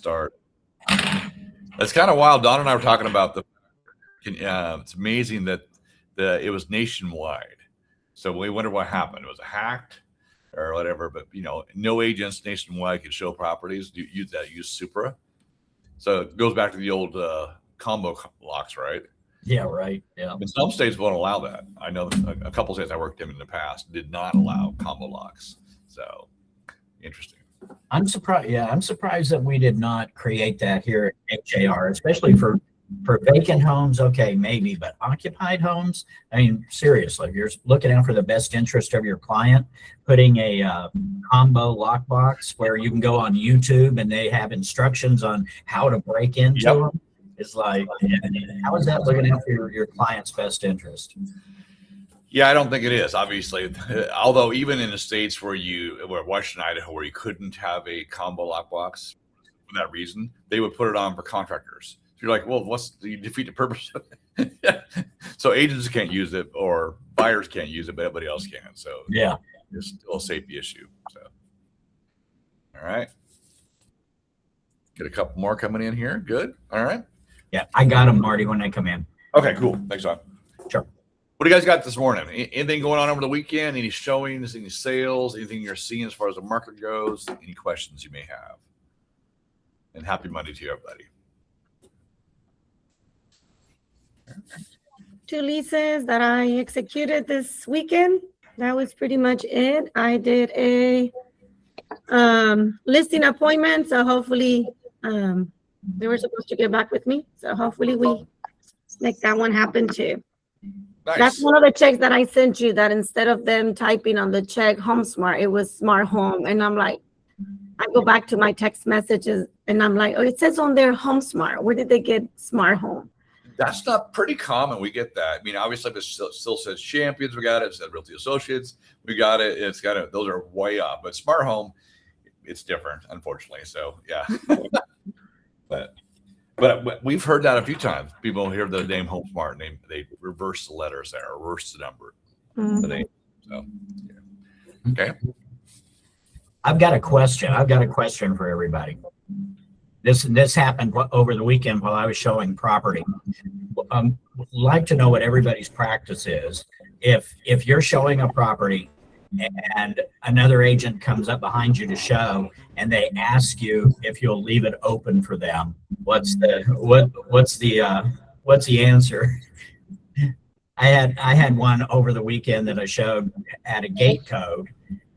start. That's kind of wild. Don and I were talking about it's amazing that it was nationwide. So we wondered what happened. It was hacked or whatever, but no agents nationwide could show properties. Use Supra. So it goes back to the old combo locks, right? Yeah, right. Yeah. And some states won't allow that. I know a couple states I worked in the past did not allow combo locks. So interesting. I'm surprised. Yeah, I'm surprised that we did not create that here at HAR, especially for vacant homes. Okay, maybe, but occupied homes. I mean, seriously, if you're looking out for the best interest of your client, putting a combo lockbox where you can go on YouTube and they have instructions on how to break into them. It's like, how is that looking out for your client's best interest? Yeah, I don't think it is, obviously. Although even in the states where Washington, Idaho, where you couldn't have a combo lockbox for that reason, they would put it on for contractors. So you're like, well, you defeat the purpose of it. So agents can't use it or buyers can't use it, but everybody else can. So yeah, it's still a safety issue. So, all right. Get a couple more coming in here. Good. All right. Yeah, I got them, Marty, when they come in. Okay, cool. Thanks, John. Sure. What do you guys got this morning? Anything going on over the weekend? Any showings, any sales, anything you're seeing as far as the market goes? Any questions you may have? And happy Monday to you, everybody. Two leases that I executed this weekend. That was pretty much it. I did a listing appointment, so hopefully they were supposed to get back with me. So hopefully we make that one happen too. Nice. That's one of the checks that I sent you, that instead of them typing on the check HomeSmart, it was Smart Home. And I'm like, I go back to my text messages and I'm like, oh, it says on there HomeSmart. Where did they get Smart Home? That's not pretty common. We get that. I mean, obviously, it still says Champions. We got it. It says Realty Associates. We got it. It's got it. Those are way up. But Smart Home, it's different, unfortunately. So, yeah. But we've heard that a few times. People hear the name HomeSmart and they reverse the letters there, reverse the number. The name. So, yeah. Okay. I've got a question for everybody. This happened over the weekend while I was showing property. Like to know what everybody's practice is. If you're showing a property and another agent comes up behind you to show and they ask you if you'll leave it open for them, what's the answer? I had one over the weekend that I showed at a gate code,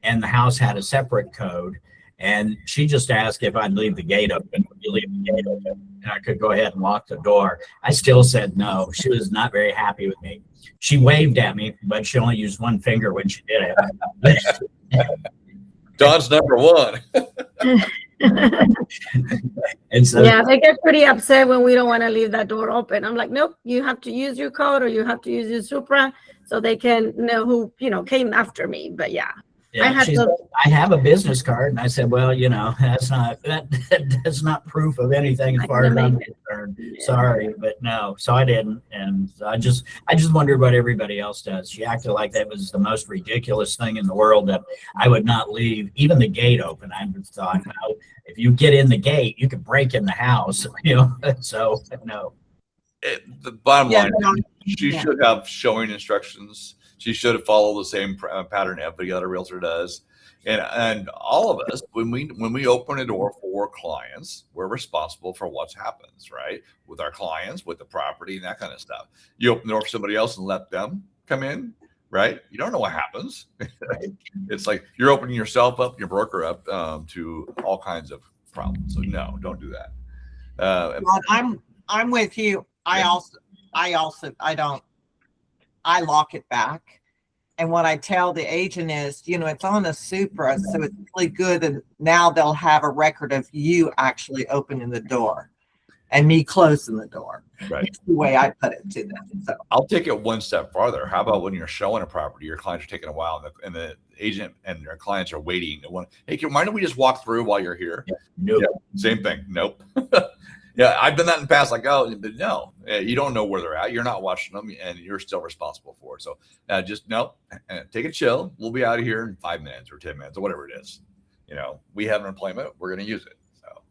and the house had a separate code, and she just asked if I'd leave the gate open. Would you leave the gate open? And I could go ahead and lock the door. I still said no. She was not very happy with me. She waved at me, but she only used one finger when she did it. Don's number one. And so, yeah, they get pretty upset when we don't want to leave that door open. I'm like, nope, you have to use your code or you have to use your Supra so they can know who, came after me. But yeah. Yeah, I have a business card, and I said, well, that's not proof of anything as far as I'm concerned. Sorry, but no. So I didn't, and I just wondered what everybody else does. She acted like that was the most ridiculous thing in the world, that I would not leave even the gate open. I thought, no, if you get in the gate, you could break in the house. So no. The bottom line, she should have showing instructions. She should follow the same pattern every other realtor does. And all of us, when we open a door for clients, we're responsible for what happens, right? With our clients, with the property and that kind of stuff. You open the door for somebody else and let them come in, right? You don't know what happens. It's like you're opening yourself up, your broker up to all kinds of problems. So no, don't do that. I'm with you. I lock it back. And what I tell the agent is, it's on a Supra, so it's really good. And now they'll have a record of you actually opening the door and me closing the door. Right. That's the way I put it to them. So I'll take it one step farther. How about when you're showing a property, your clients are taking a while and the agent and their clients are waiting. Hey, mind if we just walk through while you're here? Nope. Yeah, same thing. Nope. Yeah, I've done that in the past. Like, but no, you don't know where they're at. You're not watching them, and you're still responsible for it. So take a chill. We'll be out of here in 5 minutes or 10 minutes or whatever it is. We have an appointment. We're going to use it. So,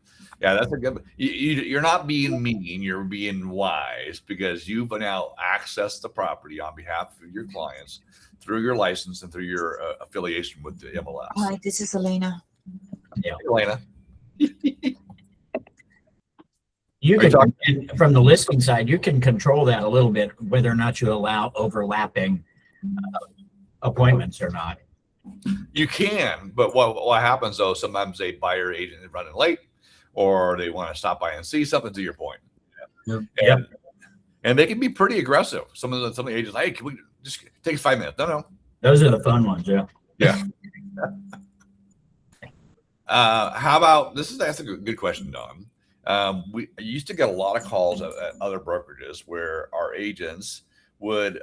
Yeah, that's a good. You're not being mean. You're being wise because you've now accessed the property on behalf of your clients through your license and through your affiliation with the MLS. Hi, this is Elena. Hey, Elena. You Are you can, and from the listing side, you can control that a little bit, whether or not you allow overlapping appointments or not. You can, but what happens though? Sometimes a buyer agent is running late, or they want to stop by and see something. To your point, Yep. And they can be pretty aggressive. Some of the agents, hey, can we just take 5 minutes? No. Those are the fun ones. Yeah. Yeah. How about this? That's a good question, Don. We used to get a lot of calls at other brokerages where our agents would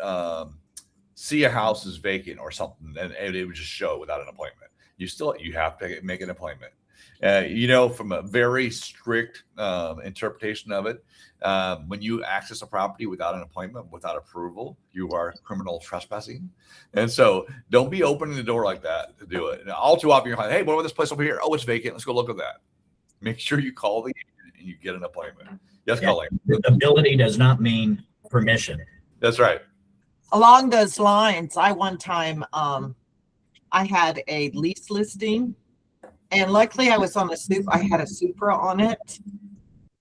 see a house is vacant or something, and it would just show without an appointment. You have to make an appointment. From a very strict interpretation of it, when you access a property without an appointment, without approval, you are criminal trespassing. And so don't be opening the door like that to do it. And all too often you're like, hey, what about this place over here? Oh, it's vacant. Let's go look at that. Make sure you call the agent and you get an appointment. Yes, Yeah. Colleen. Ability does not mean permission. That's right. Along those lines, I one time I had a lease listing, and luckily I was on I had a Supra on it,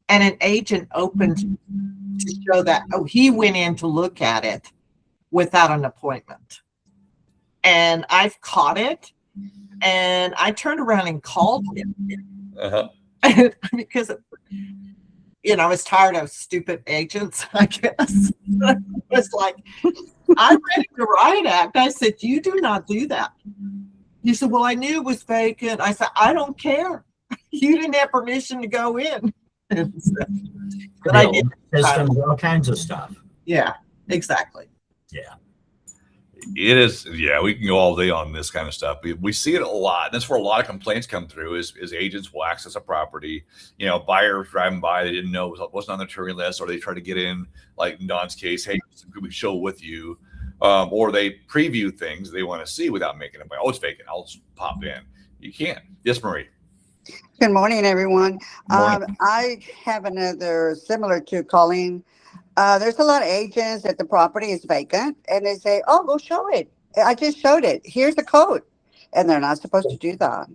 and an agent opened to show that he went in to look at it without an appointment. And I've caught it, and I turned around and called him Uh-huh. because I was tired of stupid agents, I guess. I was like, I read the riot act. I said, you do not do that. He said, well, I knew it was vacant. I said, I don't care. You didn't have permission to go in. But I did. Systems, all kinds of stuff. Yeah, exactly. Yeah. It is. Yeah, we can go all day on this kind of stuff. We see it a lot. That's where a lot of complaints come through is agents will access a property, buyers driving by, they didn't know it wasn't on the touring list, or they try to get in, like in Don's case, hey, could we show with you? Or they preview things they want to see without making it. Oh, it's vacant. I'll just pop in. You can't. Yes, Marie. Good morning, everyone. Morning. I have another similar to Colleen. There's a lot of agents that the property is vacant and they say, oh, go show it. I just showed it. Here's the code. And they're not supposed to do that.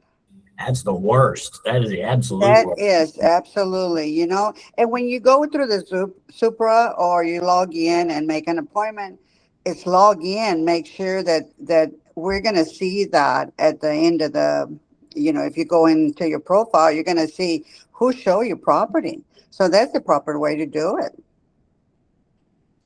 That's the worst. That is the absolute That worst. is absolutely, and when you go through the Supra or you log in and make an appointment, it's log in, make sure that we're going to see that at the end of the, if you go into your profile, you're going to see who show your property. So that's the proper way to do it.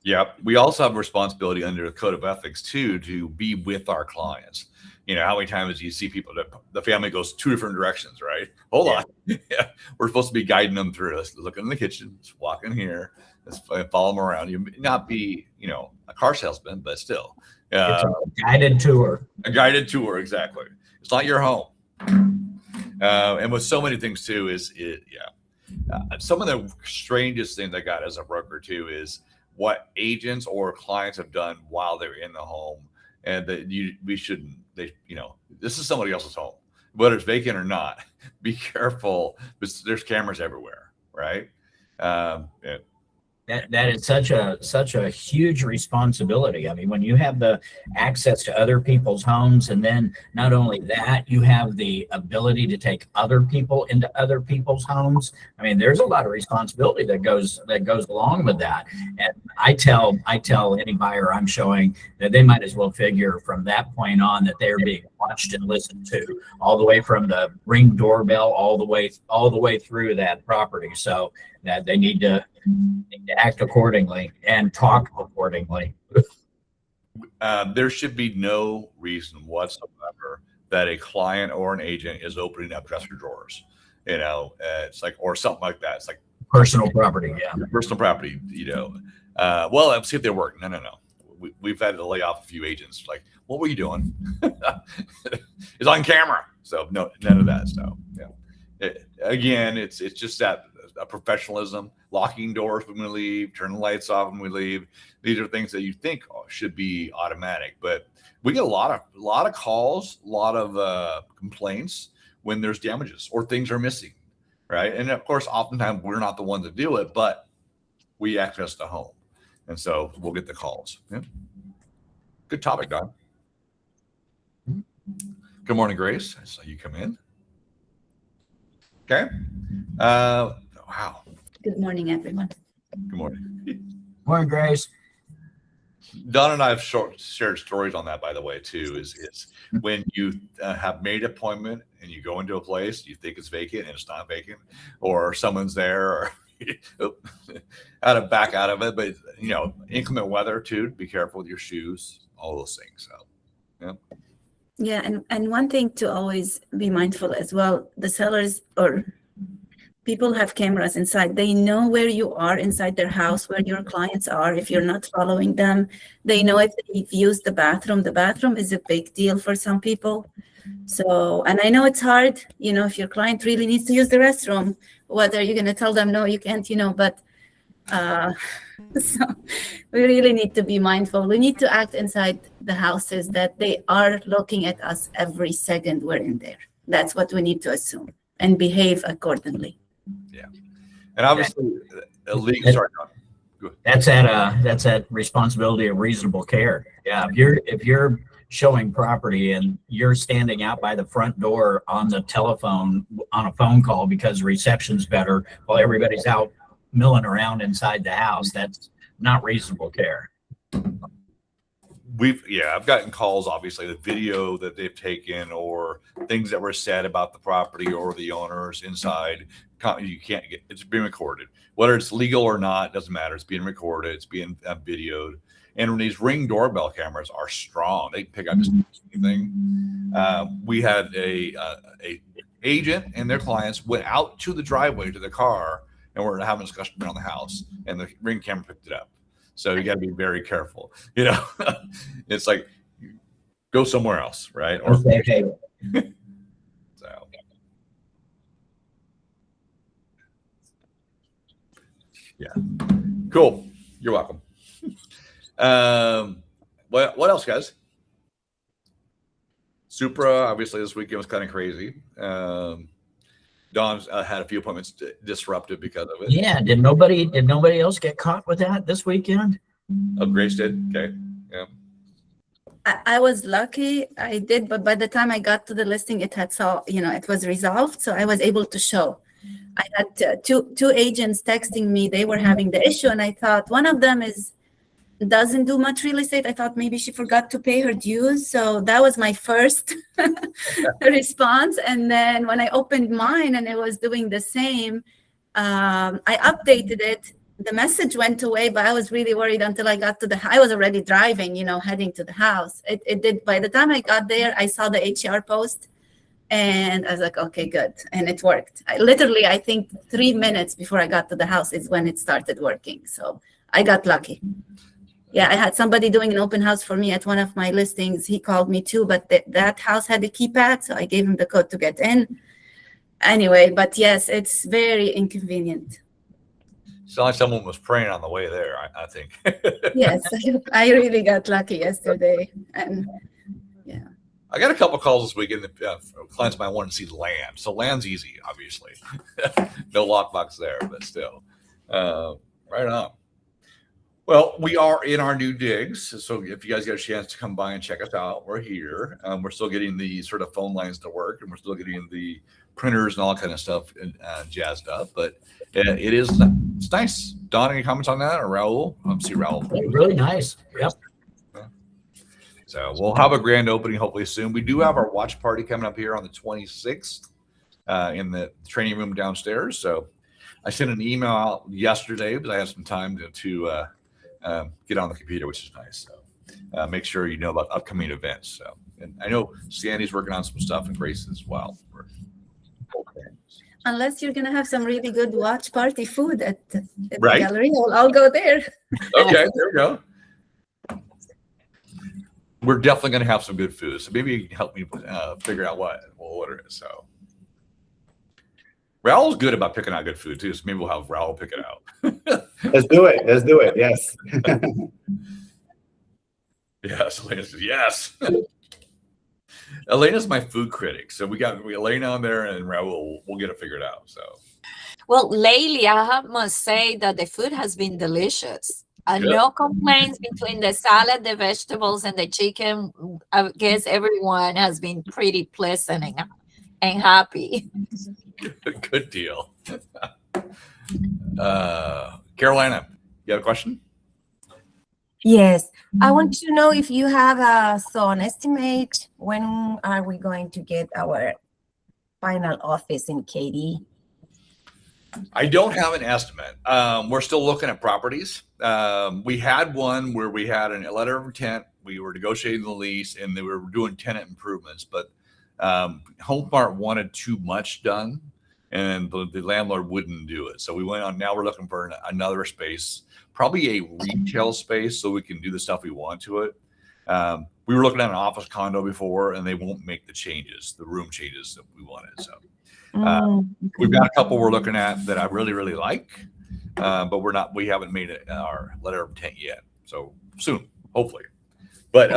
Yeah. We also have a responsibility under the code of ethics too, to be with our clients. How many times do you see people that the family goes 2 different directions, right? Hold on. Yeah. We're supposed to be guiding them through this. Look in the kitchen, just walk in here, let's follow them around. You may not be, a car salesman, but still. It's a guided tour. A guided tour, exactly. It's not your home. And with so many things too, some of the strangest things I got as a broker too is what agents or clients have done while they're in the home, and that this is somebody else's home, whether it's vacant or not. Be careful, because there's cameras everywhere, right? That is such a huge responsibility. I mean, when you have the access to other people's homes, and then not only that, you have the ability to take other people into other people's homes. I mean, there's a lot of responsibility that goes along with that. And I tell any buyer I'm showing that they might as well figure from that point on that they're being watched and listened to, all the way from the Ring doorbell all the way through that property. So that they need to act accordingly and talk accordingly. There should be no reason whatsoever that a client or an agent is opening up dresser drawers. It's like, or something like that. It's like Personal property, yeah. personal property. Well, let's see if they work. No. We've had to lay off a few agents. Like, what were you doing? It's on camera. So no, none of that stuff. Yeah. It's just that a professionalism, locking doors when we leave, turning the lights off when we leave. These are things that you think should be automatic, but we get a lot of calls, a lot of complaints when there's damages or things are missing, right? And of course, oftentimes we're not the ones that do it, but we access the home. And so we'll get the calls. Yeah. Good topic, Don. Good morning, Grace. I saw you come in. Okay. Wow. Good morning, everyone. Good morning. Morning, Grace. Don and I have shared stories on that, by the way, too, is when you have made an appointment and you go into a place, you think it's vacant and it's not vacant, or someone's there, or how to back out of it. But, you know, inclement weather, too, be careful with your shoes, all those things. So, yeah. Yeah, and one thing to always be mindful as well, the sellers or people have cameras inside. They know where you are inside their house, where your clients are. If you're not following them, they know if they've used the bathroom. The bathroom is a big deal for some people. So, and I know it's hard, you know, if your client really needs to use the restroom, whether you're going to tell them, no, you can't, you know, but so we really need to be mindful. We need to act inside the houses that they are looking at us every second we're in there. That's what we need to assume and behave accordingly. Yeah. And obviously, sorry, Don. That's that responsibility of reasonable care. Yeah, if you're showing property and you're standing out by the front door on the telephone on a phone call because reception's better while everybody's out milling around inside the house, that's not reasonable care. I've gotten calls, obviously, the video that they've taken or things that were said about the property or the owners inside. You can't get, it's being recorded, whether it's legal or not, doesn't matter. It's being recorded, it's being videoed. And when these Ring doorbell cameras are strong, they pick up just anything. We had a agent and their clients went out to the driveway to the car and we're having a discussion around the house, and the Ring camera picked it up. So you got to be very careful. You know, it's like go somewhere else, right? Or so. Yeah, cool. You're welcome. What else, guys? Supra, obviously, this weekend was kind of crazy. Don's had a few appointments disrupted because of it. Yeah, did nobody else get caught with that this weekend? Oh, Grace did. Okay, yeah. I was lucky, I did, but by the time I got to the listing, it was resolved, so I was able to show. I had two agents texting me, they were having the issue, and I thought one of them doesn't do much real estate. I thought maybe she forgot to pay her dues. So that was my first response. And then when I opened mine and it was doing the same, I updated it. The message went away, but I was really worried until I got to I was already driving, heading to the house. It did. By the time I got there, I saw the HR post and I was like, okay, good. And it worked. I think 3 minutes before I got to the house is when it started working. So I got lucky. Yeah, I had somebody doing an open house for me at one of my listings. He called me too, but that house had a keypad, so I gave him the code to get in. Anyway, but yes, it's very inconvenient. Sounds like someone was praying on the way there, I think. Yes, I really got lucky yesterday. And yeah. I got a couple calls this weekend. Clients might want to see land. So land's easy, obviously. No lockbox there, but still. Right on. Well, we are in our new digs. So if you guys get a chance to come by and check us out, we're here. We're still getting the sort of phone lines to work, and we're still getting the printers and all that kind of stuff jazzed up. But it's nice. Don, any comments on that? Or Raul? See Raul. Really nice. Yep. So we'll have a grand opening hopefully soon. We do have our watch party coming up here on the 26th in the training room downstairs. So I sent an email out yesterday because I had some time to get on the computer, which is nice. So make sure you know about upcoming events. So, and I know Sandy's working on some stuff and Grace as well. Unless you're going to have some really good watch party food at the Right. gallery, I'll go there. Okay, there we go. We're definitely going to have some good food. So maybe you can help me figure out what we'll order it. So Raul's good about picking out good food too. So maybe we'll have Raul pick it out. Let's do it. Yes. Yes. Elena says yes. Elena's my food critic. So we got Elena on there and Raul, we'll get it figured out. So Well, lately, must say that the food has been delicious. Good. No complaints between the salad, the vegetables, and the chicken. I guess everyone has been pretty pleasant and happy. Good deal. Carolina, you have a question? Yes, I want to know if you have an estimate, when are we going to get our final office in Katy? I don't have an estimate. We're still looking at properties. We had one where we had a letter of intent. We were negotiating the lease and they were doing tenant improvements, but HomeSmart wanted too much done and the landlord wouldn't do it. So we went on, now we're looking for another space, probably a retail space so we can do the stuff we want to it. We were looking at an office condo before and they won't make the changes, the room changes that we wanted. So we've got a couple we're looking at that I really, really like, but we haven't made our letter of intent yet. So soon, hopefully. But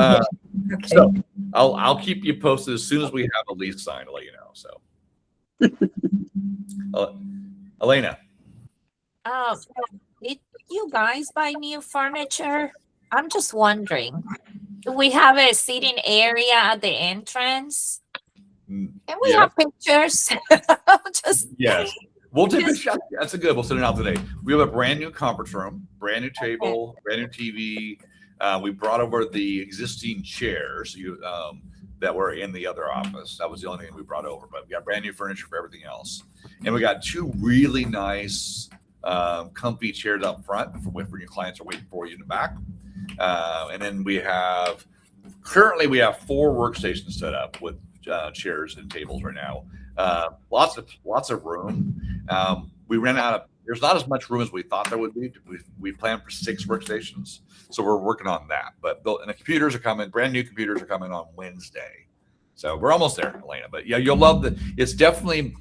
Okay. so I'll keep you posted as soon as we have a lease signed to let you know. So Elena. Did you guys buy new furniture? I'm just wondering. Do we have a seating area at the entrance? Can we Yeah. have pictures? Just Yes. We'll take a shot. That's a good. We'll send it out today. We have a brand new conference room, brand new table, brand new TV. We brought over the existing chairs that were in the other office. That was the only thing we brought over, but we got brand new furniture for everything else. And we got two really nice, comfy chairs up front for your clients are waiting for you in the back. And then currently we have 4 workstations set up with chairs and tables right now. Lots of room. We ran out of. There's not as much room as we thought there would be. We planned for 6 workstations, so we're working on that. But and the computers are coming. Brand new computers are coming on Wednesday, so we're almost there, Elena. But yeah, you'll love it's definitely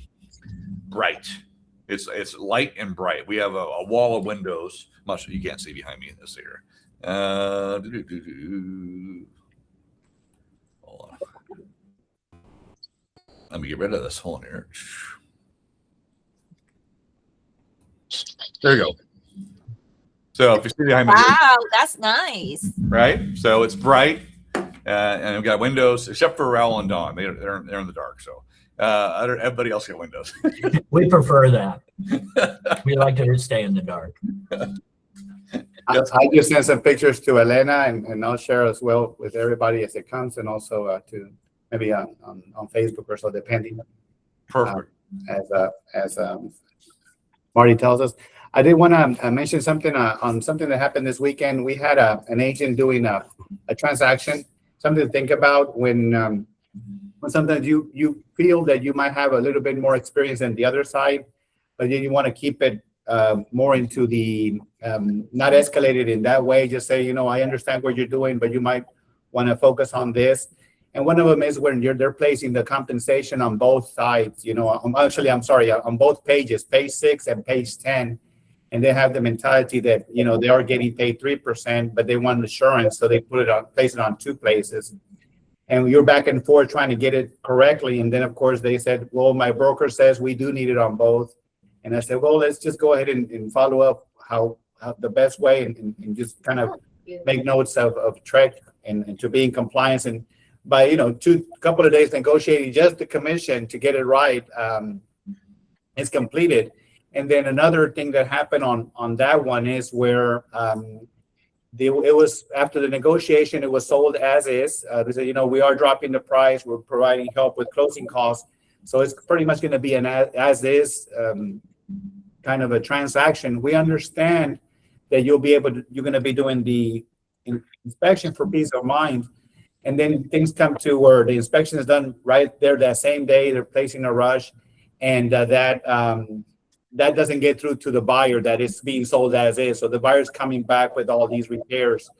bright. It's light and bright. We have a wall of windows. Much you can't see behind me in this here. Hold on. Let me get rid of this hole here. There you go. So if you see behind me, wow, that's nice. right? So it's bright, and we've got windows, except for Raul and Dawn. They're in the dark. So everybody else got windows. We prefer that. We like to stay in the dark. I just sent some pictures to Elena and I'll share as well with everybody as it comes, and also to maybe on Facebook or so, depending. Perfect. As Marty tells us. I did want to mention something on something that happened this weekend. We had an agent doing a transaction, something to think about when sometimes you feel that you might have a little bit more experience than the other side, but then you want to keep it more into the not escalated in that way. Just say, I understand what you're doing, but you might want to focus on this. And one of them is when they're placing the compensation on both sides, on both pages, page 6 and page 10. And they have the mentality that, they are getting paid 3%, but they want assurance. So they place it on 2 places. And you're back and forth trying to get it correctly. And then, of course, they said, well, my broker says we do need it on both. And I said, well, let's just go ahead and follow up how the best way and just kind of make notes of track and to be in compliance. And by, couple of days negotiating just the commission to get it right, is completed. And then another thing that happened on that one is where it was after the negotiation, it was sold as is. They said, we are dropping the price. We're providing help with closing costs. So it's pretty much going to be an as is kind of a transaction. We understand that you're going to be doing the inspection for peace of mind. And then things come to where the inspection is done right there that same day. They're placing a rush, and that doesn't get through to the buyer that is being sold as is. So the buyer's coming back with all these repairs.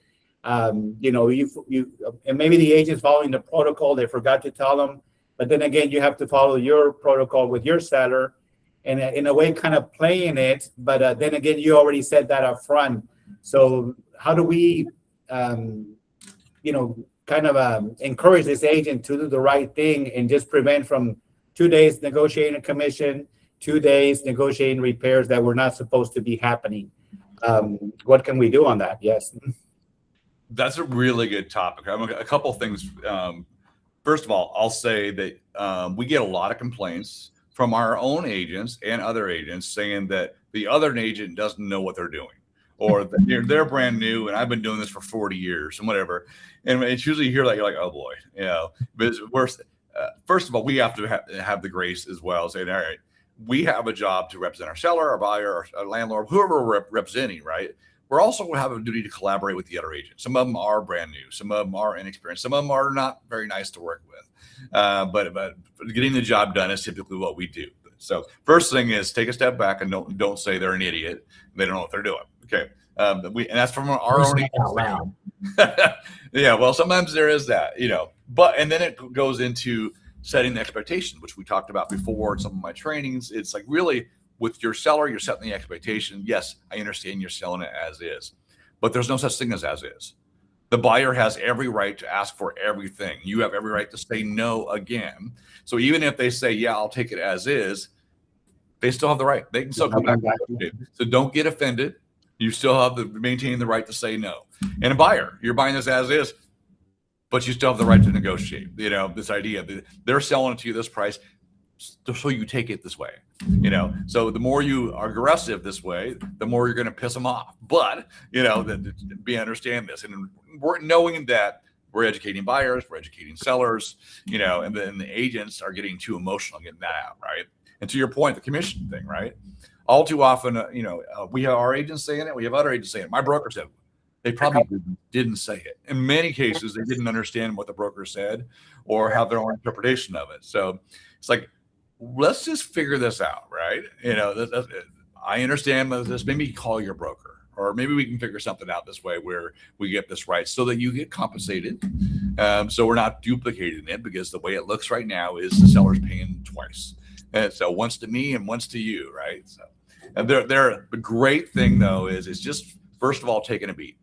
And maybe the agent's following the protocol. They forgot to tell them, but then again, you have to follow your protocol with your seller, and in a way, kind of playing it. But then again, you already said that up front. So how do we, encourage this agent to do the right thing and just prevent from 2 days negotiating a commission, 2 days negotiating repairs that were not supposed to be happening. What can we do on that? Yes. That's a really good topic. A couple of things. First of all, I'll say that we get a lot of complaints from our own agents and other agents saying that the other agent doesn't know what they're doing, or that they're brand new and I've been doing this for 40 years and whatever. And it's usually here like, you're like, oh boy, you know. But it's worse. First of all, we have to have the grace as well, saying, all right, we have a job to represent our seller, our buyer, our landlord, whoever we're representing, right? We're also have a duty to collaborate with the other agents. Some of them are brand new, some of them are inexperienced, some of them are not very nice to work with. But getting the job done is typically what we do. So first thing is take a step back and don't say they're an idiot. They don't know what they're doing. Okay. And that's from our own Out loud. Yeah, well, sometimes there is that, you know, and then it goes into setting the expectation, which we talked about before in some of my trainings. It's like really with your seller, you're setting the expectation. Yes, I understand you're selling it as is, but there's no such thing as is. The buyer has every right to ask for everything. You have every right to say no again. So even if they say, yeah, I'll take it as is, they still have the right. They can still come back. So don't get offended. You still have maintain the right to say no. And a buyer, you're buying this as is, but you still have the right to negotiate. You know, this idea that they're selling it to you this price, so you take it this way. You know, so the more you are aggressive this way, the more you're going to piss them off. But you know, understand this, and we're knowing that we're educating buyers, we're educating sellers. You know, and then the agents are getting too emotional getting that out, right? And to your point, the commission thing, right? All too often, you know, we have our agents saying it, we have other agents saying it. My broker said it. They probably didn't say it. In many cases, they didn't understand what the broker said or have their own interpretation of it. So it's like, let's just figure this out, right? You know, I understand this. Maybe call your broker, or maybe we can figure something out this way where we get this right so that you get compensated. So we're not duplicating it, because the way it looks right now is the seller's paying twice. And so once to me and once to you, right? So, and the great thing though is it's just, first of all, taking a beat.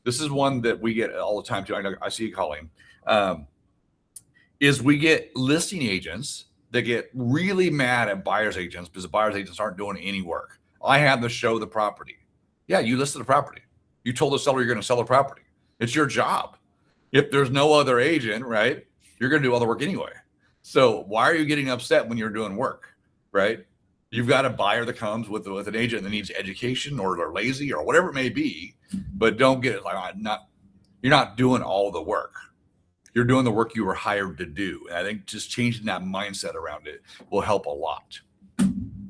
This is one that we get all the time too. I know I see you calling. Is we get listing agents that get really mad at buyer's agents because the buyer's agents aren't doing any work. I had to show the property. Yeah, you listed the property. You told the seller you're going to sell the property. It's your job. If there's no other agent, right, you're going to do all the work anyway. So why are you getting upset when you're doing work, right? You've got a buyer that comes with an agent that needs education, or they're lazy or whatever it may be, but don't get it like you're not doing all the work. You're doing the work you were hired to do. And I think just changing that mindset around it will help a lot.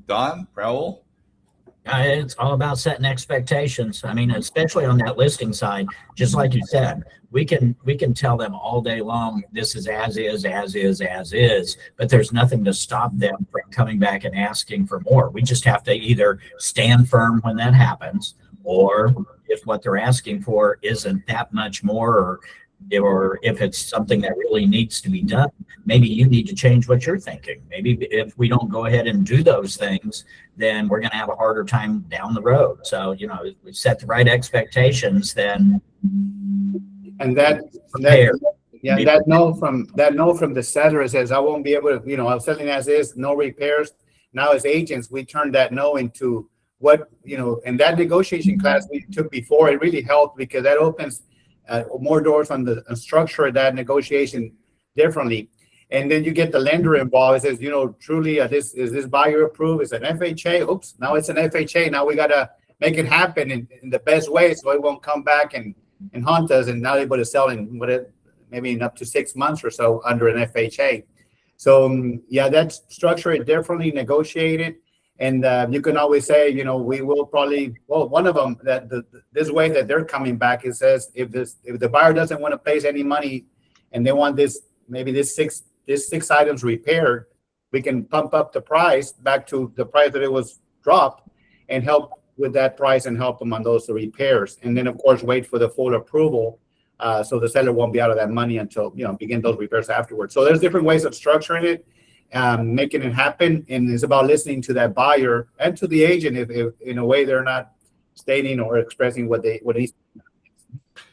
Don, Raul? It's all about setting expectations. I mean, especially on that listing side, just like you said, we can tell them all day long, this is as is, but there's nothing to stop them from coming back and asking for more. We just have to either stand firm when that happens, or if what they're asking for isn't that much more, or if it's something that really needs to be done, maybe you need to change what you're thinking. Maybe if we don't go ahead and do those things, then we're going to have a harder time down the road. So, you know, if we set the right expectations, then. And that no from the seller says, I won't be able to, you know, I'm selling as is, no repairs. Now as agents, we turn that no into what, you know, and that negotiation class we took before, it really helped, because that opens more doors on the structure of that negotiation differently. And then you get the lender involved. It says, you know, truly, is this buyer approved? It's an FHA. Oops, now it's an FHA. Now we got to make it happen in the best way, so it won't come back and haunt us, and not able to sell in maybe in up to 6 months or so under an FHA. So yeah, that structure it differently, negotiate it. And you can always say, you know, we will probably, well, one of them that this way that they're coming back, it says if the buyer doesn't want to place any money and they want this six items repaired, we can pump up the price back to the price that it was dropped and help with that price and help them on those repairs. And then of course wait for the full approval, so the seller won't be out of that money until, you know, begin those repairs afterwards. So there's different ways of structuring it. Making it happen, and it's about listening to that buyer and to the agent if in a way they're not stating or expressing what he's.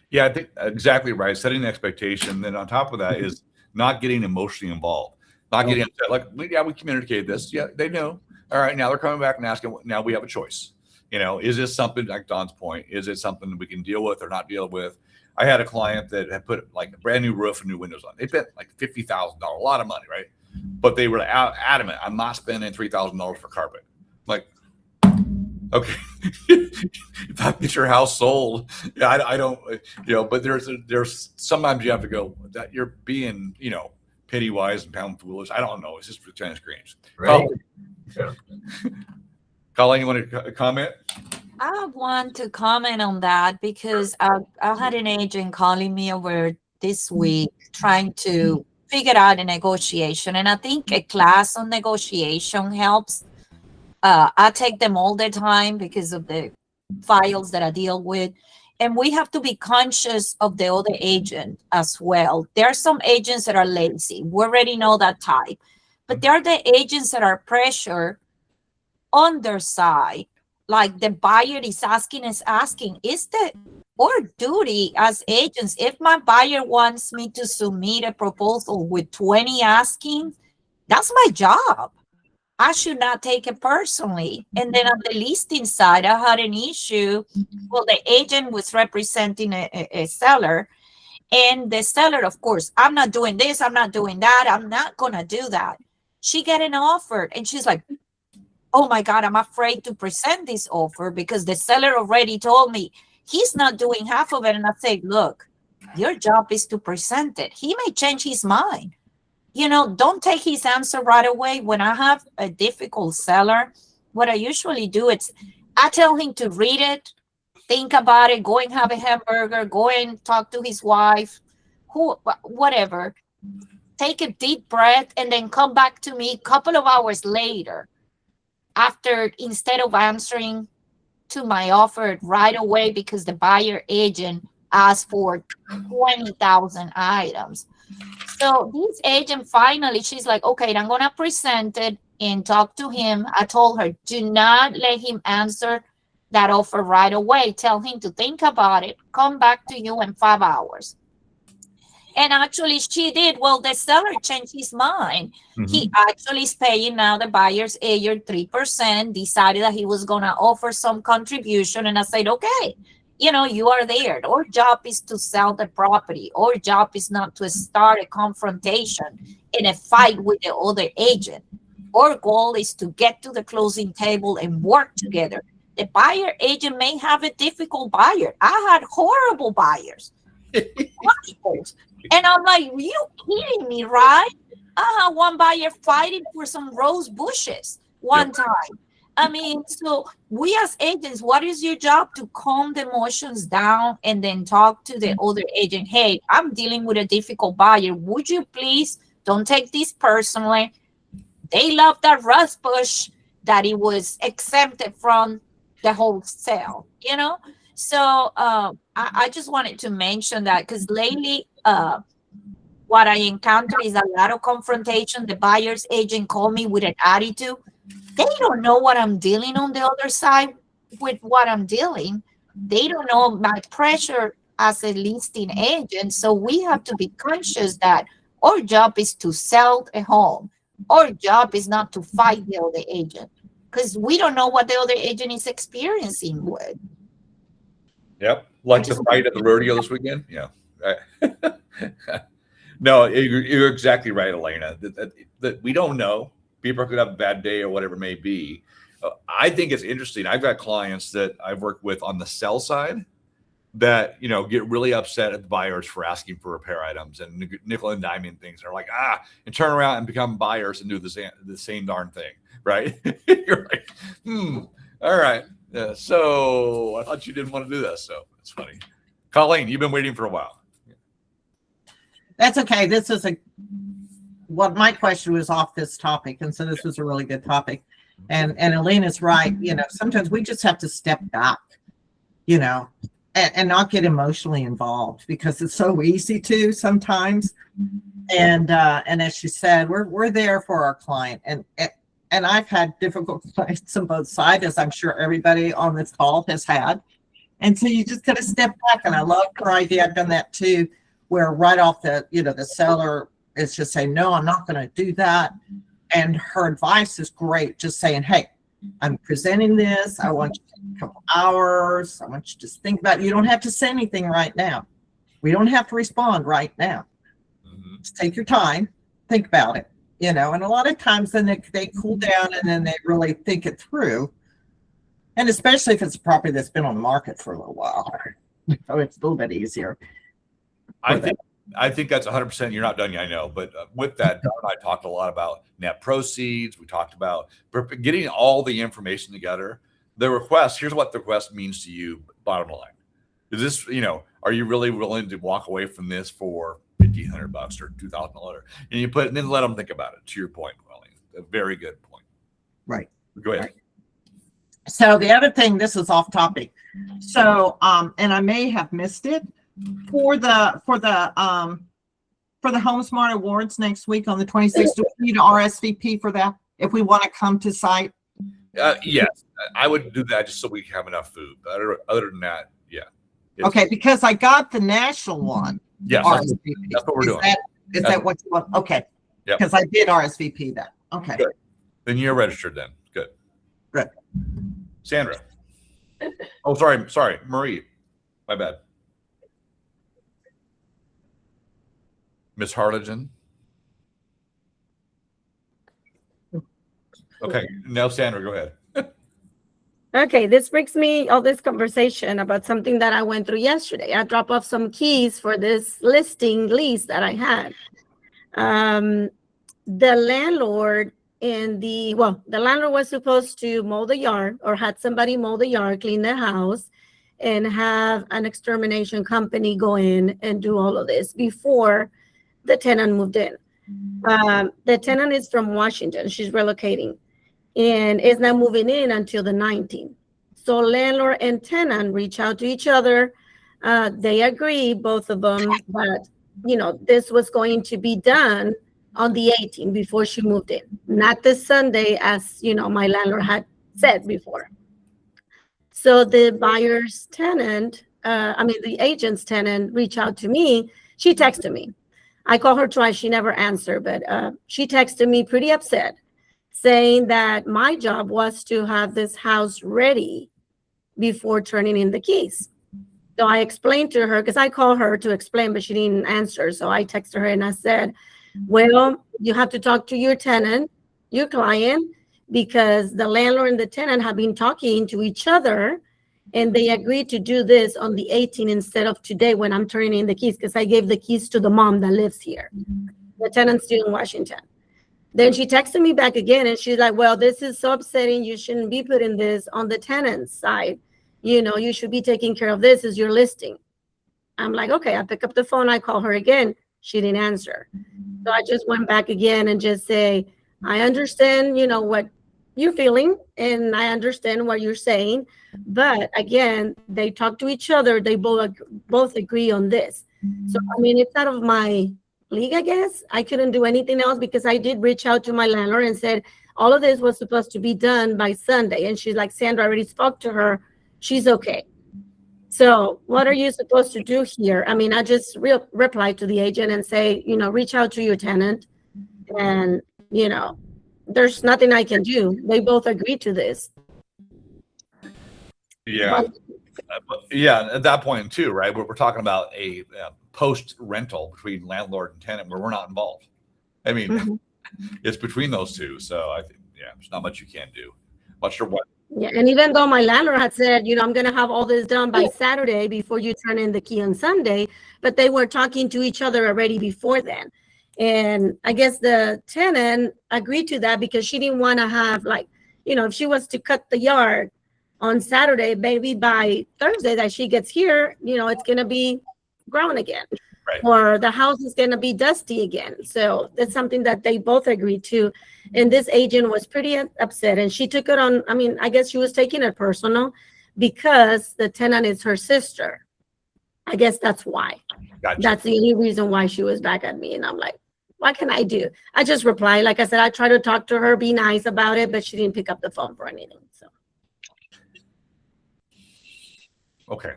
Yeah, I think exactly right. Setting an expectation. Then on top of that is not getting emotionally involved, not getting upset. Like, yeah, we communicated this. Yeah, they know. All right, now they're coming back and asking. Now we have a choice. Is this something, like Don's point? Is it something that we can deal with or not deal with? I had a client that had put like a brand new roof and new windows on. They spent like $50,000, a lot of money, right? But they were adamant, I'm not spending $3,000 for carpet. Like, okay, if that gets your house sold, I don't, but there's sometimes you have to go that you're being, penny wise and pound foolish. I don't know. It's just for tennis screens. Right. Colleen, you want to comment? I want to comment on that because I had an agent calling me over this week trying to figure out a negotiation. And I think a class on negotiation helps. I take them all the time because of the files that I deal with. And we have to be conscious of the other agent as well. There are some agents that are lazy. We already know that type. But there are the agents that are pressure on their side. Like the buyer is asking, is the our duty as agents, if my buyer wants me to submit a proposal with 20 asking, that's my job. I should not take it personally. And then on the listing side, I had an issue. Well, the agent was representing a seller, and the seller, of course, I'm not doing this, I'm not doing that, I'm not going to do that. She got an offer, and she's like, oh my God, I'm afraid to present this offer because the seller already told me he's not doing half of it. And I say, look, your job is to present it. He may change his mind. Don't take his answer right away. When I have a difficult seller, what I usually do is I tell him to read it, think about it, go and have a hamburger, go and talk to his wife, whatever. Take a deep breath and then come back to me a couple of hours later. Instead of answering to my offer right away because the buyer agent asked for 20,000 items. So this agent finally, she's like, okay, I'm going to present it and talk to him. I told her, do not let him answer that offer right away. Tell him to think about it, come back to you in 5 hours. And actually she did. Well, the seller changed his mind. Mm-hmm. He actually is paying now the buyer's agent 3%, decided that he was going to offer some contribution. And I said, okay, you are there. Our job is to sell the property. Our job is not to start a confrontation in a fight with the other agent. Our goal is to get to the closing table and work together. The buyer agent may have a difficult buyer. I had horrible buyers. And I'm like, you kidding me, right? I had one buyer fighting for some rose bushes one time. I mean, so we as agents, what is your job? To calm the emotions down and then talk to the other agent. Hey, I'm dealing with a difficult buyer. Would you please don't take this personally? They love that rose bush that it was exempted from the whole sale, So I just wanted to mention that because lately, what I encounter is a lot of confrontation. The buyer's agent called me with an attitude. They don't know what I'm dealing on the other side with what I'm dealing. They don't know my pressure as a listing agent. So we have to be conscious that our job is to sell a home. Our job is not to fight the other agent because we don't know what the other agent is experiencing with. Yep. Like the fight at the rodeo this weekend. Yeah. No, you're exactly right, Elena. That we don't know. People could have a bad day or whatever it may be. I think it's interesting. I've got clients that I've worked with on the sell side that, get really upset at the buyers for asking for repair items and nickel and diming things. They're like, and turn around and become buyers and do the same darn thing. Right. You're like, all right. So I thought you didn't want to do this. So it's funny. Colleen, you've been waiting for a while. That's okay. This is my question was off this topic. And so this was a really good topic. And Elena's right. Sometimes we just have to step back, and not get emotionally involved because it's so easy to sometimes. And as she said, we're there for our client. And I've had difficult clients on both sides, as I'm sure everybody on this call has had. And so you just got to step back. And I love her idea. I've done that too, where right off the seller is just saying, no, I'm not going to do that. And her advice is great, just saying, hey, I'm presenting this. I want you to take a couple hours. I want you to just think about it. You don't have to say anything right now. We don't have to respond right now. Just take your time, think about it, and a lot of times then they cool down and then they really think it through. And especially if it's a property that's been on the market for a little while, it's a little bit easier. I think that's 100%. You're not done yet, I know. But with that, Don and I talked a lot about net proceeds. We talked about getting all the information together. The request, here's what the request means to you, bottom line. Is this, are you really willing to walk away from this for $1,500 or $2,000? And you put it, and then let them think about it, to your point, Welling. A very good point. Right. Go ahead. Right. So the other thing, this is off topic. So, and I may have missed it, for the HomeSmart Awards next week on the 26th, do we need to RSVP for that if we want to come to site? Yes, I would do that just so we have enough food. But other than that, yeah. Okay, because I got the national one. Yes, RSVP. that's what we're doing. Is that what you want? Okay. Yep. Because I did RSVP that. Okay. Good. Then you're registered then. Good. Good. Sandra. Oh, sorry, Marie. My bad. Miss Harlingen. Okay, now Sandra, go ahead. Okay, this brings me all this conversation about something that I went through yesterday. I dropped off some keys for this listing lease that I had. The landlord the landlord was supposed to mow the yard, or had somebody mow the yard, clean the house, and have an extermination company go in and do all of this before the tenant moved in. The tenant is from Washington. She's relocating and is not moving in until the 19th. So landlord and tenant reach out to each other. They agree, both of them, that, this was going to be done on the 18th before she moved in, not this Sunday, as, my landlord had said before. So the buyer's tenant, the agent's tenant reached out to me. She texted me. I called her twice. She never answered, but she texted me pretty upset, saying that my job was to have this house ready before turning in the keys. So I explained to her, because I called her to explain, but she didn't answer. So I texted her and I said, well, you have to talk to your tenant, your client, because the landlord and the tenant have been talking to each other, and they agreed to do this on the 18th instead of today when I'm turning in the keys, because I gave the keys to the mom that lives here. The tenant's still in Washington. Then she texted me back again, and she's like, well, this is so upsetting. You shouldn't be putting this on the tenant's side. You should be taking care of this as your listing. I'm like, okay. I pick up the phone. I call her again. She didn't answer. So I just went back again and just say, I understand, what you're feeling, and I understand what you're saying. But again, they talk to each other. They both agree on this. So, it's out of my league, I guess. I couldn't do anything else, because I did reach out to my landlord and said, all of this was supposed to be done by Sunday. And she's like, Sandra, I already spoke to her. She's okay. So what are you supposed to do here? I just reply to the agent and say, reach out to your tenant, and, there's nothing I can do. They both agree to this. Yeah. Yeah. At that point too, right? We're talking about a post rental between landlord and tenant where we're not involved. It's between those two. So I think, there's not much you can do. Not sure what. Yeah, and even though my landlord had said, I'm going to have all this done by Saturday before you turn in the key on Sunday, but they were talking to each other already before then. And I guess the tenant agreed to that because she didn't want to have, if she was to cut the yard on Saturday, maybe by Thursday that she gets here, it's going to be grown again. Right. Or the house is going to be dusty again. So that's something that they both agreed to. And this agent was pretty upset, and she took it on. I guess she was taking it personal because the tenant is her sister. I guess that's why. Gotcha. That's the only reason why she was back at me. And I'm like, what can I do? I just replied. Like I said, I tried to talk to her, be nice about it, but she didn't pick up the phone for anything. So. Okay.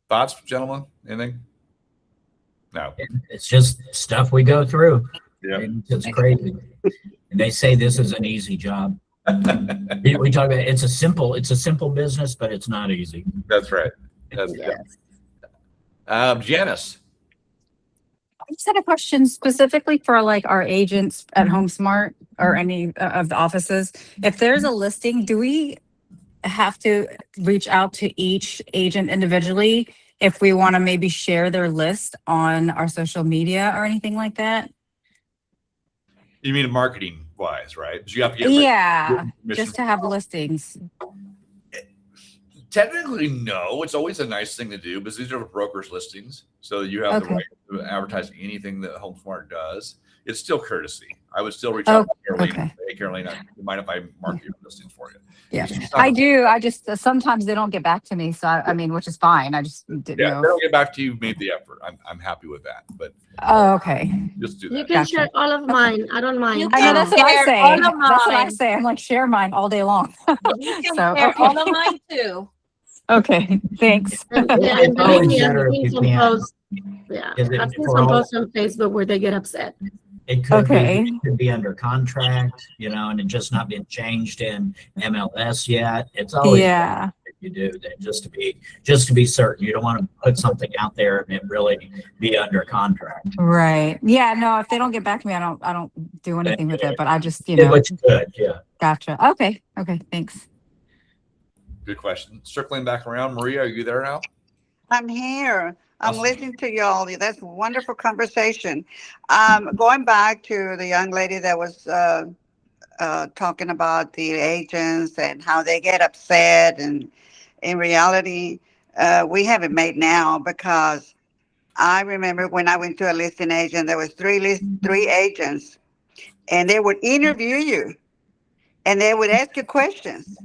Thoughts, gentlemen? Anything? No. It's just stuff we go through. Yeah. It's crazy. And they say this is an easy job. We talk about it's a simple business, but it's not easy. That's right. That's Janice. I just had a question specifically for like our agents at HomeSmart or any of the offices. If there's a listing, do we have to reach out to each agent individually if we want to maybe share their list on our social media or anything like that? You mean marketing wise, right? 'Cause you have to get Yeah, permission. just to have listings. Technically, no. It's always a nice thing to do, because these are brokers' listings, so you have the Okay. right to advertise anything that HomeSmart does. It's still courtesy. I would still reach out to Carolina. okay. Hey, Carolina, do you mind if I mark your listing for you? Yeah. It's just I not- do. I just sometimes they don't get back to me. So I mean, which is fine. I just didn't Yeah, if know. they don't get back to you, made the effort. I'm happy with that, but Oh, okay. just do You that. can Gotcha. share all of mine. I don't mind. You I know can that's what I share say. all of That's what I mine. say. I'm like, share mine all day long. You can So, share all okay. of mine too. Okay, thanks. And, yeah, It's and always believe me, I've better if seen you some can. posts. Yeah, Is it I've seen for some all- posts on Facebook where they get upset. It could Okay. be, it could be under contract, and it just not been changed in MLS yet. It's always Yeah. better if you do that, just to be certain. You don't want to put something out there and it really be under contract. Right. Yeah. No, if they don't get back to me, I don't do anything with it. But I just, Yeah, but you could, yeah. gotcha. Okay. Okay. Thanks. Good question. Circling back around, Maria, are you there now? I'm here. I'm Awesome. listening to y'all. That's a wonderful conversation. Going back to the young lady that was talking about the agents and how they get upset, and in reality, we have it made now, because I remember when I went to a listing agent, there was three agents, and they would interview you, and they would ask you questions,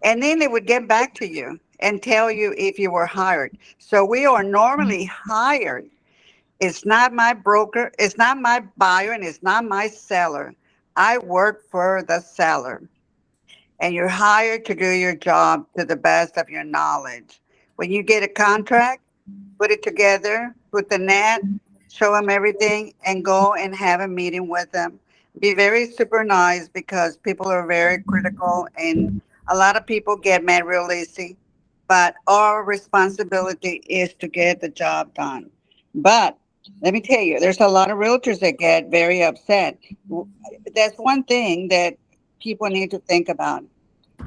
and then they would get back to you and tell you if you were hired. So we are normally hired. It's not my broker, it's not my buyer, and it's not my seller. I work for the seller. And you're hired to do your job to the best of your knowledge. When you get a contract, put it together, put the net, show them everything, and go and have a meeting with them. Be very super nice, because people are very critical, and a lot of people get mad real easy. But our responsibility is to get the job done. But let me tell you, there's a lot of realtors that get very upset. That's one thing that people need to think about.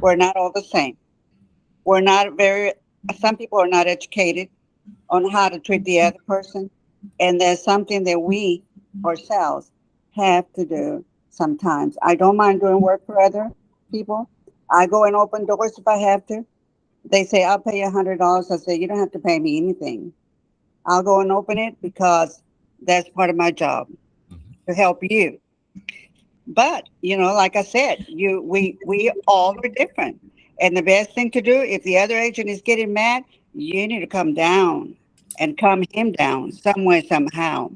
We're not all the same. Some people are not educated on how to treat the other person. And there's something that we ourselves have to do sometimes. I don't mind doing work for other people. I go and open doors if I have to. They say, I'll pay you $100. I say, you don't have to pay me anything. I'll go and open it, because that's part of my job, to help you. But, like I said, we all are different. And the best thing to do, if the other agent is getting mad, you need to come down and calm him down some way, somehow,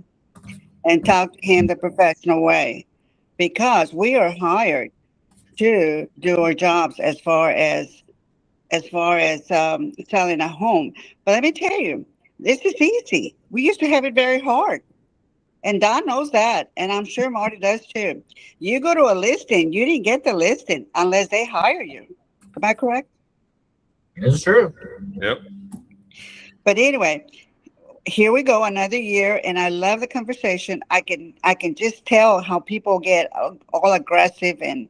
and talk to him the professional way, because we are hired to do our jobs as far as selling a home. But let me tell you, this is easy. We used to have it very hard. And Don knows that. And I'm sure Marty does too. You go to a listing, you didn't get the listing unless they hire you. Am I correct? It's true. Yep. But anyway, here we go, another year, and I love the conversation. I can just tell how people get all aggressive, and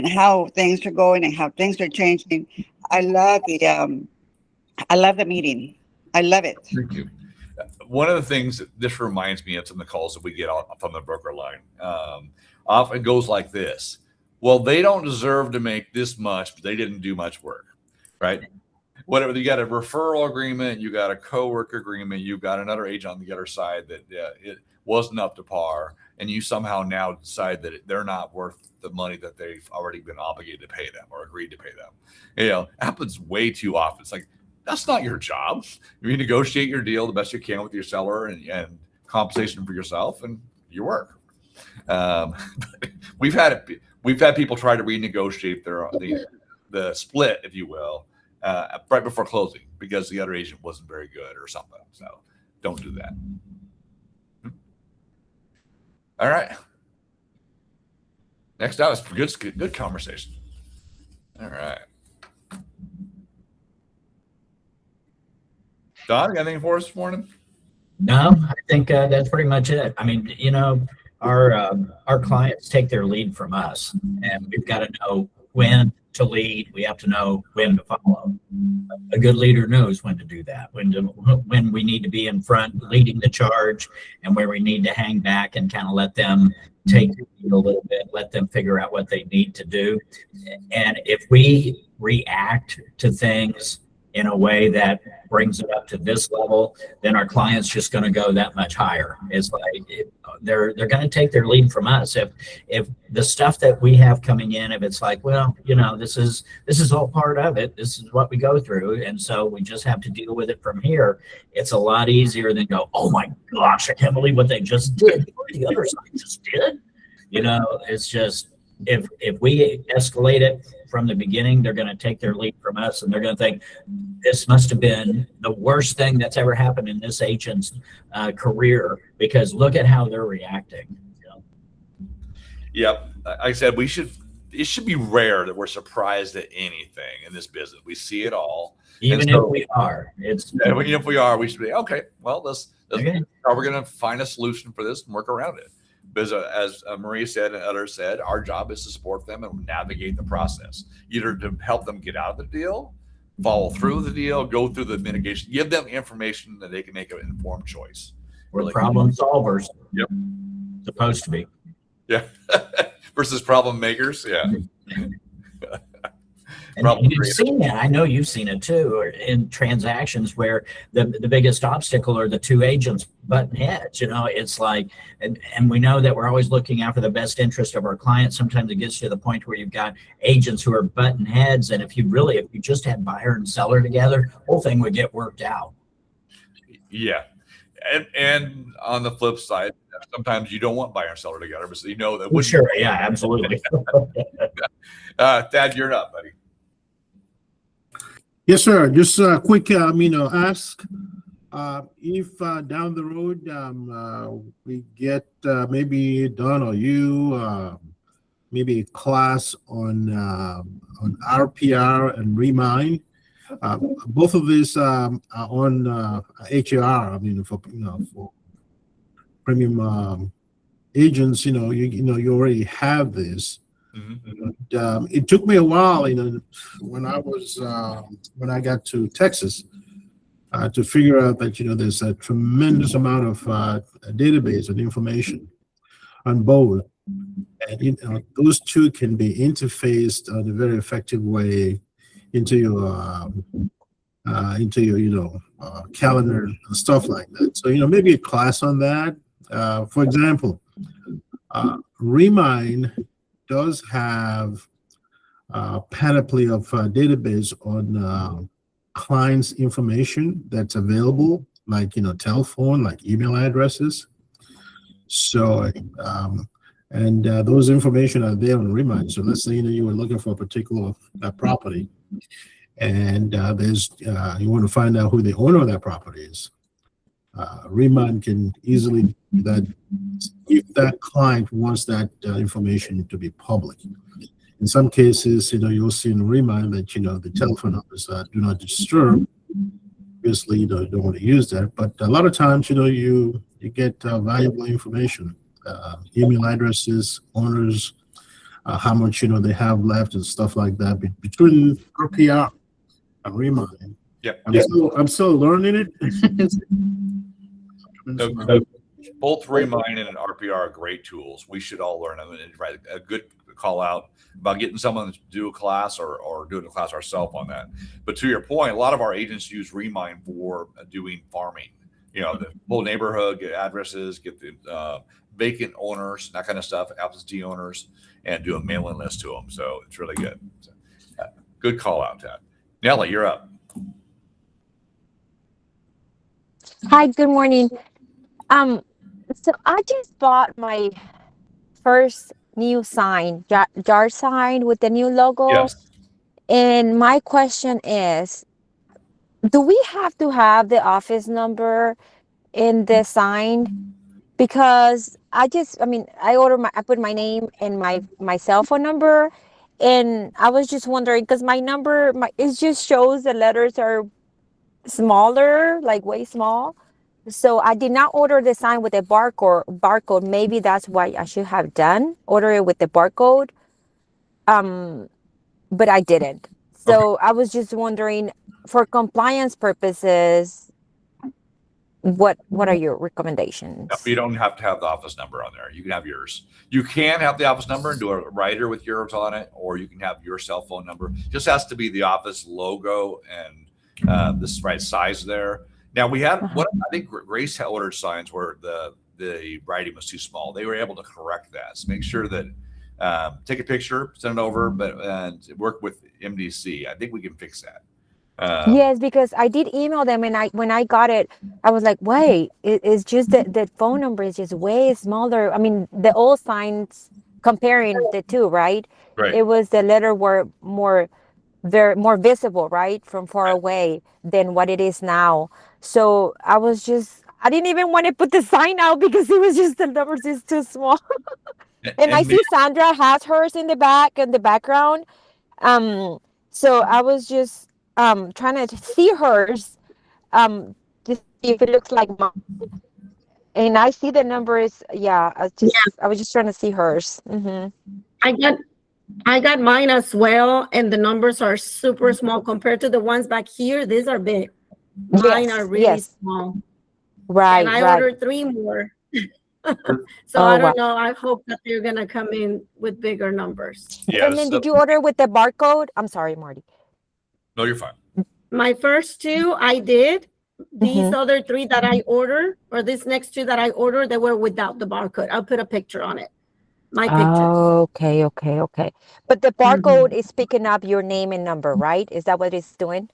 how things are going and how things are changing. I love the meeting. I love it. Thank you. One of the things that this reminds me of, some of the calls that we get from the broker line, often goes like this. Well, they don't deserve to make this much, but they didn't do much work, right? Whatever, you got a referral agreement, you got a co-work agreement, you got another agent on the other side that it wasn't up to par, and you somehow now decide that they're not worth the money that they've already been obligated to pay them or agreed to pay them. It happens way too often. It's like, that's not your job. You negotiate your deal the best you can with your seller, and compensation for yourself and your work. We've had people try to renegotiate the split, if you will, right before closing, because the other agent wasn't very good or something. So don't do that. All right. Next up is good conversation. All right. Don, got anything for us this morning? No, I think that's pretty much it. I mean, our clients take their lead from us, and we've got to know when to lead. We have to know when to follow. A good leader knows when to do that, when we need to be in front, leading the charge, and where we need to hang back and kind of let them take the lead a little bit, let them figure out what they need to do. And if we react to things in a way that brings it up to this level, then our client's just going to go that much higher. It's like they're going to take their lead from us. If the stuff that we have coming in, if it's like, well, this is all part of it. This is what we go through, and so we just have to deal with it from here. It's a lot easier than go, oh my gosh, I can't believe what they just did. What the other side just did. It's just if we escalate it from the beginning, they're going to take their lead from us, and they're going to think this must have been the worst thing that's ever happened in this agent's career, because look at how they're reacting. Yep. Like I said, it should be rare that we're surprised at anything in this business. We see it all. Even if we are, even if we are, we should be, okay, well, okay. Are we going to find a solution for this and work around it? Because as Maria said and others said, our job is to support them and navigate the process, either to help them get out of the deal, follow through the deal, go through the mitigation, give them information that they can make an informed choice. We're problem solvers. Yep. Supposed to be. Yeah. Versus problem makers. Yeah. And you've seen that. I know you've seen it too, or in transactions where the biggest obstacle are the two agents butting heads. It's like, and we know that we're always looking out for the best interest of our clients. Sometimes it gets to the point where you've got agents who are butting heads, and if you just had buyer and seller together, the whole thing would get worked out. Yeah. And on the flip side, sometimes you don't want buyer and seller together, but that. Well, sure. Yeah, absolutely. Thad, you're up, buddy. Yes, sir. Just a quick, ask if down the road we get maybe Don or you maybe a class on RPR and Remind. Both of these are on HAR. For premium agents, you already have this. Mm-hmm. It took me a while, when I got to Texas, to figure out that there's a tremendous amount of database and information on both, and those two can be interfaced in a very effective way into your calendar and stuff like that. So maybe a class on that. For example, Remind does have a panoply of database on clients' information that's available, like telephone, like email addresses. So those information are there on Remind. So let's say you were looking for a particular property, and there's you want to find out who the owner of that property is. Remind can easily do that if that client wants that information to be public. In some cases, you'll see in Remind that the telephone numbers do not disturb. Obviously, you don't want to use that, but a lot of times, you get valuable information, email addresses, owners, how much they have left, and stuff like that. Between RPR and Remind, yep. I'm still learning it. Both Remind and RPR are great tools. We should all learn them. And write a good call out about getting someone to do a class or doing a class ourselves on that. But to your point, a lot of our agents use Remind for doing farming. The whole neighborhood, get addresses, get the vacant owners, that kind of stuff, absentee owners, and do a mailing list to them. So it's really good. So, good call out, Ted. Nellie, you're up. Hi, good morning. So I just bought my first new sign, jar sign with the new logo. Yes. And my question is, do we have to have the office number in the sign? because I put my name and my cell phone number, and I was just wondering because my number, it just shows the letters are smaller, like way small. So I did not order the sign with a barcode. Maybe that's why I should have order it with the barcode. But I didn't. So I was just wondering, for compliance purposes, what are your recommendations? No, you don't have to have the office number on there. You can have yours. You can have the office number and do a writer with yours on it, or you can have your cell phone number. Just has to be the office logo and this right size there. Now we had I think Grace had ordered signs where the writing was too small. They were able to correct that. So make sure that take a picture, send it over, and work with MDC. I think we can fix that. Yes, because I did email them, and when I got it, I was like, wait, it's just that the phone number is just way smaller. I mean, the old signs comparing the two, right? Right. It was the letter were more visible, right, from far away than what it is now. So I didn't even want to put the sign out because it was just the numbers is too small. And I see Sandra has hers in the background. So I was just trying to see hers, to see if it looks like mine. And I see the numbers. Yeah, I was just trying to see hers. I got mine as well, and the numbers are super small compared to the ones back here. These are big. Mine are really small. Right. And I ordered 3 more. So I don't know. I hope that they're gonna come in with bigger numbers. Yes. And then did you order with the barcode? I'm sorry, Marty. No, you're fine. My first 2 I did. These other 3 that I ordered, or these next 2 that I ordered, they were without the barcode. I'll put a picture on it. My picture. Okay. But the barcode is picking up your name and number, right? Is that what it's doing?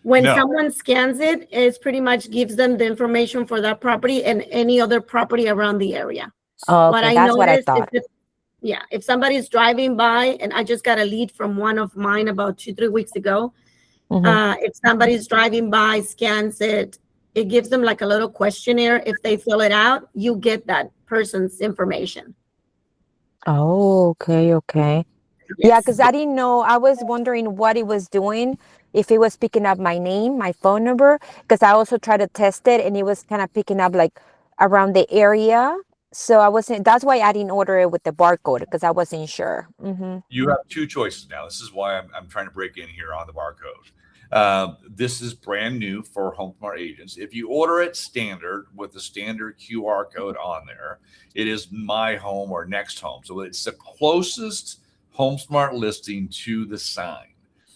When No. someone scans it, it pretty much gives them the information for that property and any other property around the area. Oh, What okay, I that's what I noticed thought. if somebody's driving by, and I just got a lead from one of mine about 2-3 weeks ago. If somebody's driving by, scans it, it gives them like a little questionnaire. If they fill it out, you get that person's information. Oh, okay. Yeah, because I didn't know. I was wondering what it was doing, if it was picking up my name, my phone number, because I also tried to test it and it was kind of picking up like around the area. So that's why I didn't order it with the barcode, because I wasn't sure. You have 2 choices now. This is why I'm trying to break in here on the barcode. This is brand new for HomeSmart agents. If you order it standard with the standard QR code on there, it is My Home or Next Home. So it's the closest HomeSmart listing to the sign.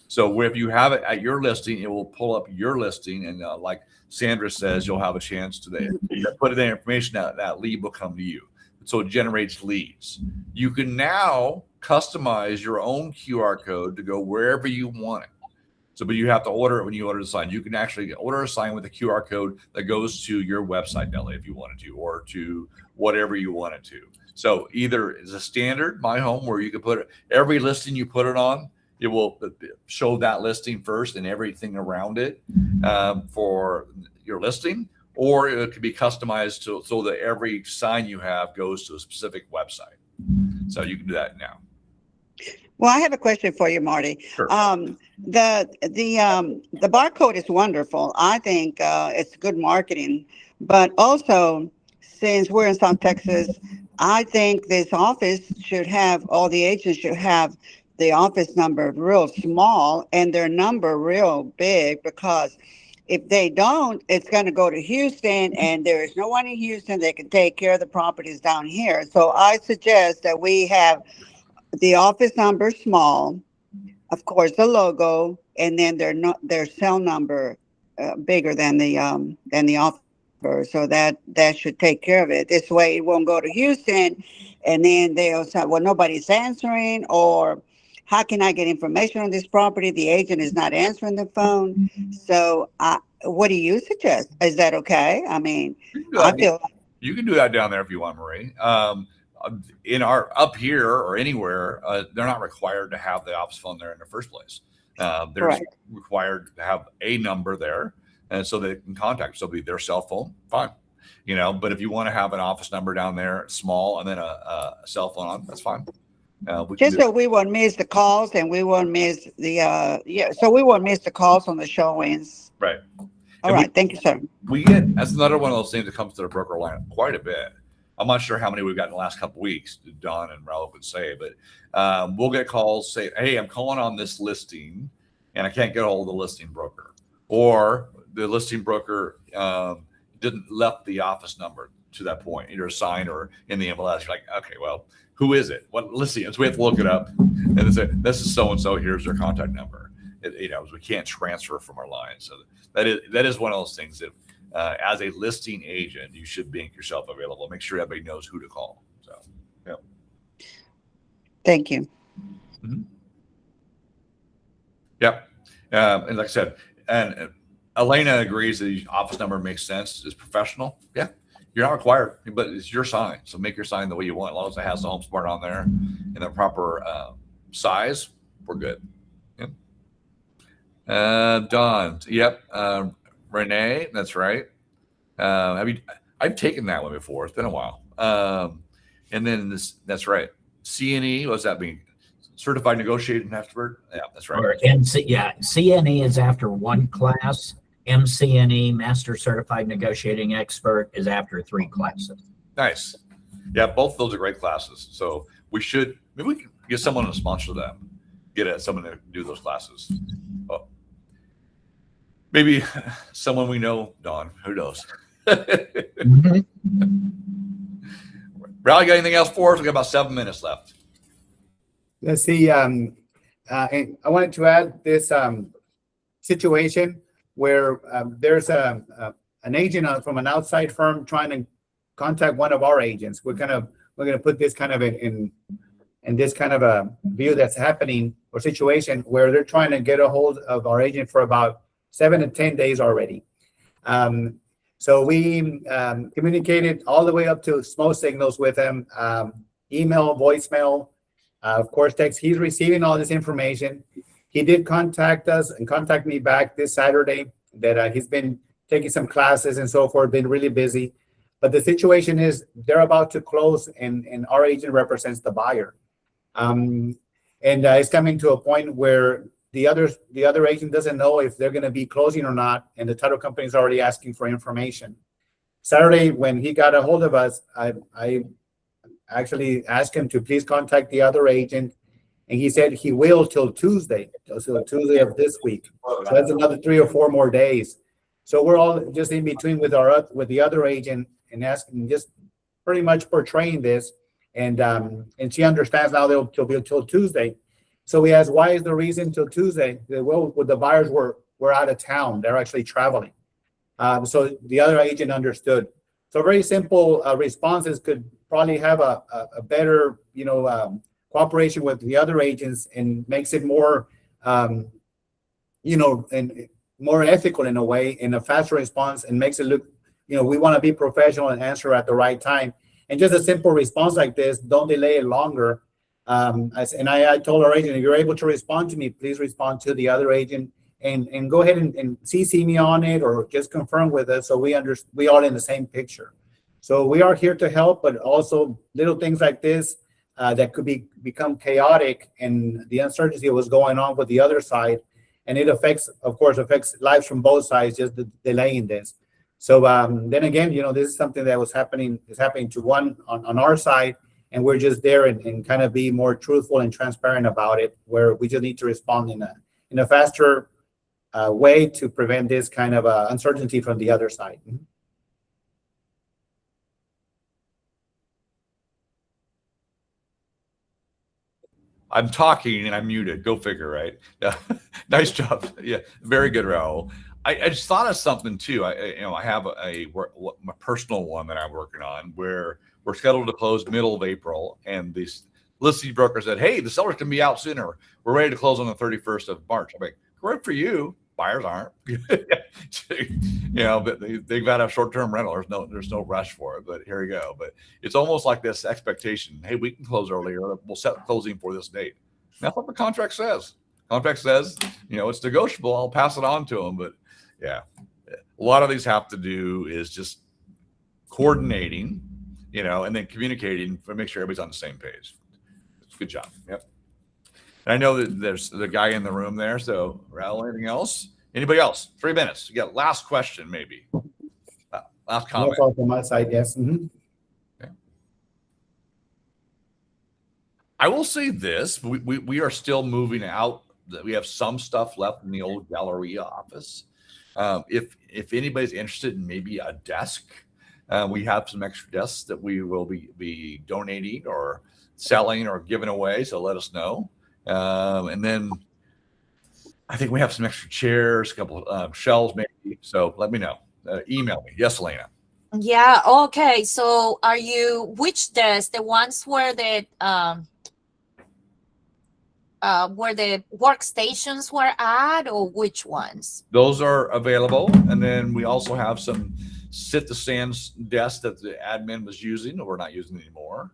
So if you have it at your listing, it will pull up your listing, and like Sandra says, you'll have a chance to put the information out. That lead will come to you. So it generates leads. You can now customize your own QR code to go wherever you want it. So, but you have to order it when you order the sign. You can actually order a sign with a QR code that goes to your website, Nelly, if you wanted to, or to whatever you wanted to. So either it's a standard My Home where you can put it, every listing you put it on, it will show that listing first and everything around it for your listing, or it could be customized so that every sign you have goes to a specific website. So you can do that now. Well, I have a question for you, Marty. Sure. The barcode is wonderful. I think it's good marketing, but also since we're in South Texas, I think this office should have, all the agents should have the office number real small and their number real big, because if they don't, it's going to go to Houston, and there is no one in Houston that can take care of the properties down here. So I suggest that we have the office number small, of course, the logo, and then their cell number bigger than the office number. So that should take care of it. This way, it won't go to Houston, and then they'll say, "Well, nobody's answering," or "How can I get information on this property? The agent is not answering the phone." So, what do you suggest? Is that okay? I mean, I feel you can do that down there if you want, Marie. In our up here or anywhere, they're not required to have the office phone there in the first place. They're required to have a number there, and so they can contact. So it'll be their cell phone. Fine. But if you want to have an office number down there, small, and then a cell phone on, that's fine. Just so we won't miss the calls and we won't miss so we won't miss the calls on the showings. Right. All right. Thank you, sir. That's another one of those things that comes to the broker line quite a bit. I'm not sure how many we've got in the last couple of weeks, Don and Raul would say, but we'll get calls say, hey, I'm calling on this listing and I can't get a hold of the listing broker, or the listing broker didn't left the office number to that point, either assigned or in the MLS. You're like, okay, well, who is it? What listing? So we have to look it up and say, this is so-and-so, here's their contact number. We can't transfer from our line. So that is one of those things that as a listing agent, you should make yourself available. Make sure everybody knows who to call. So, yeah. Thank you. Mm-hmm. Yep. And like I said, and Elena agrees that the office number makes sense, is professional. Yeah. You're not required, but it's your sign. So make your sign the way you want. As long as it has the HomeSmart on there in the proper size, we're good. Yep. Don. Yep. Renee, that's right. I've taken that one before. It's been a while. And then that's right. CNE, what's that mean? Certified Negotiating Expert. Yeah, that's right. Or CNE is after one class. MCNE, Master Certified Negotiating Expert, is after 3 classes. Nice. Yeah, both of those are great classes. So maybe we can get someone to sponsor them. Someone to do those classes. Oh. Maybe someone we know, Don. Who knows? Mm-hmm. Ral, you got anything else for us? We got about 7 minutes left. Let's see. And I wanted to add this situation where there's an agent from an outside firm trying to contact one of our agents. We're going to put this kind of in this kind of a view that's happening or situation where they're trying to get a hold of our agent for about 7 to 10 days already. So we communicated all the way up to smoke signals with him, email, voicemail, of course, text. He's receiving all this information. He did contact us and contact me back this Saturday that he's been taking some classes and so forth, been really busy. But the situation is they're about to close and our agent represents the buyer. And it's coming to a point where the other agent doesn't know if they're going to be closing or not, and the title company is already asking for information. Saturday, when he got a hold of us, I actually asked him to please contact the other agent, and he said he will till Tuesday, so Tuesday of this week. So that's another 3 or 4 more days. So we're all just in between with the other agent and asking, just pretty much portraying this, and she understands now they'll be till Tuesday. So we asked, why is the reason till Tuesday? Well, the buyers were out of town. They're actually traveling. So the other agent understood. So very simple responses could probably have a better, cooperation with the other agents, and makes it more, and more ethical in a way, in a faster response, and makes it look, we want to be professional and answer at the right time. And just a simple response like this, don't delay it longer. I told our agent, if you're able to respond to me, please respond to the other agent and go ahead and CC me on it, or just confirm with us so we all in the same picture. So we are here to help, but also little things like this that could become chaotic, and the uncertainty of what's going on with the other side. And it affects lives from both sides, just delaying this. So then again, this is something that is happening to one on our side. And we're just there and kind of be more truthful and transparent about it, where we just need to respond in a faster way to prevent this kind of uncertainty from the other side. I'm talking and I'm muted. Go figure, right? Nice job. Yeah, very good, Raul. I just thought of something too. I have a personal one that I'm working on where we're scheduled to close middle of April, and the listing broker said, "Hey, the sellers can be out sooner. We're ready to close on the 31st of March." I'm like, "Great for you. Buyers aren't." But they've got a short-term rental. There's no rush for it. But here we go. But it's almost like this expectation: "Hey, we can close earlier. We'll set closing for this date." That's what the contract says. Contract says, it's negotiable. I'll pass it on to them. But yeah, a lot of these have to do is just coordinating, and then communicating to make sure everybody's on the same page. Good job. Yep. And I know that there's the guy in the room there. So, Raul, anything else? Anybody else? 3 minutes. You got last question, maybe. Last comment. That's all from my side, yes. Mhm. I will say this: we are still moving out. We have some stuff left in the old Galleria office. If anybody's interested in maybe a desk, we have some extra desks that we will be donating or selling or giving away. So let us know. And then I think we have some extra chairs, a couple of shelves maybe. So let me know. Email me. Yes, Elena. Yeah. Okay. So which desk? The ones where the workstations were at, or which ones? Those are available. And then we also have some sit-to-stand desks that the admin was using that we're not using anymore.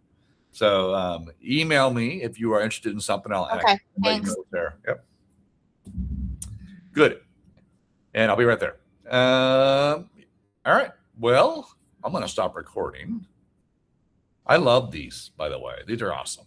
So email me if you are interested in something. Okay, thanks. There. Yep. Good. And I'll be right there. All right. Well, I'm going to stop recording. I love these, by the way. These are awesome.